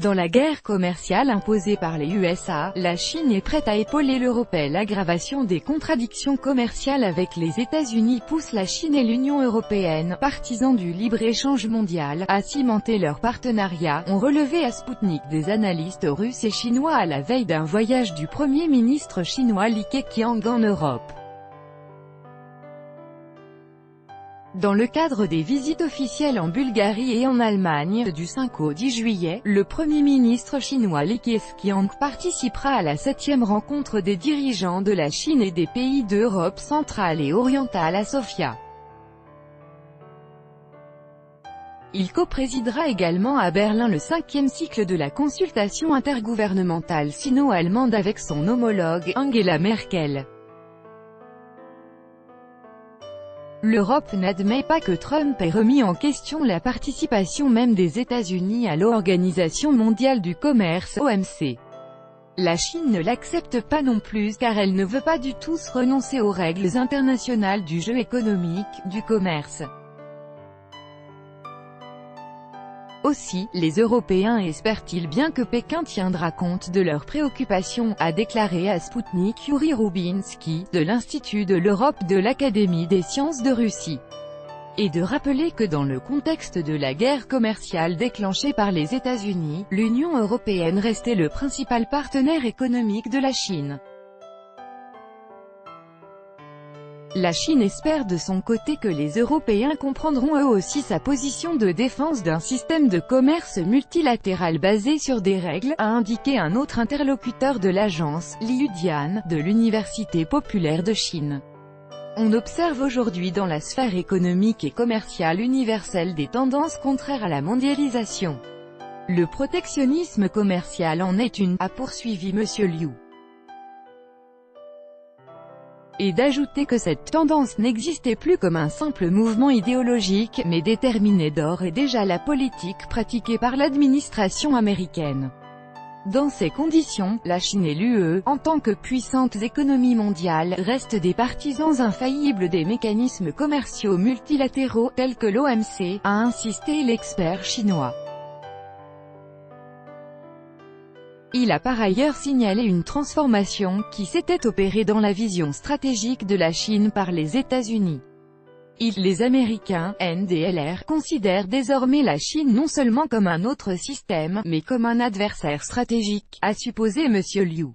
Dans la guerre commerciale imposée par les USA, la Chine est prête à épauler l'Europe. L'aggravation des contradictions commerciales avec les États-Unis pousse la Chine et l'Union européenne, partisans du libre-échange mondial, à cimenter leur partenariat, ont relevé à Sputnik des analystes russes et chinois à la veille d'un voyage du Premier ministre chinois Li Keqiang en Europe. Dans le cadre des visites officielles en Bulgarie et en Allemagne, du 5 au 10 juillet, le Premier ministre chinois Li Keqiang participera à la 7e rencontre des dirigeants de la Chine et des pays d'Europe centrale et orientale à Sofia. Il coprésidera également à Berlin le 5e cycle de la consultation intergouvernementale sino-allemande avec son homologue, Angela Merkel. L'Europe n'admet pas que Trump ait remis en question la participation même des États-Unis à l'Organisation mondiale du commerce (OMC). La Chine ne l'accepte pas non plus car elle ne veut pas du tout renoncer aux règles internationales du jeu économique, du commerce. Aussi, les Européens espèrent-ils bien que Pékin tiendra compte de leurs préoccupations, a déclaré à Sputnik Yuri Rubinski, de l'Institut de l'Europe de l'Académie des sciences de Russie. Et de rappeler que dans le contexte de la guerre commerciale déclenchée par les États-Unis, l'Union européenne restait le principal partenaire économique de la Chine. La Chine espère de son côté que les Européens comprendront eux aussi sa position de défense d'un système de commerce multilatéral basé sur des règles, a indiqué un autre interlocuteur de l'agence, Liu Dian, de l'Université populaire de Chine. On observe aujourd'hui dans la sphère économique et commerciale universelle des tendances contraires à la mondialisation. Le protectionnisme commercial en est une, a poursuivi M. Liu. Et d'ajouter que cette tendance n'existait plus comme un simple mouvement idéologique, mais déterminait d'ores et déjà la politique pratiquée par l'administration américaine. Dans ces conditions, la Chine et l'UE, en tant que puissantes économies mondiales, restent des partisans infaillibles des mécanismes commerciaux multilatéraux, tels que l'OMC, a insisté l'expert chinois. Il a par ailleurs signalé une transformation, qui s'était opérée dans la vision stratégique de la Chine par les États-Unis. Les Américains, NDLR, considèrent désormais la Chine non seulement comme un autre système, mais comme un adversaire stratégique, a supposé M. Liu.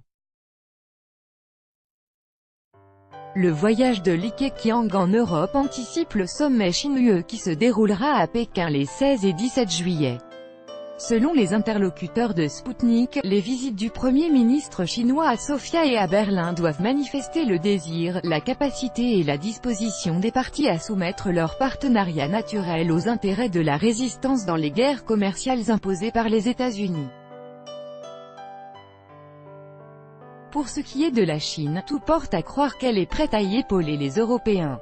Le voyage de Li Keqiang en Europe anticipe le sommet Chine-UE qui se déroulera à Pékin les 16 et 17 juillet. Selon les interlocuteurs de Sputnik, les visites du Premier ministre chinois à Sofia et à Berlin doivent manifester le désir, la capacité et la disposition des parties à soumettre leur partenariat naturel aux intérêts de la résistance dans les guerres commerciales imposées par les États-Unis. Pour ce qui est de la Chine, tout porte à croire qu'elle est prête à y épauler les Européens.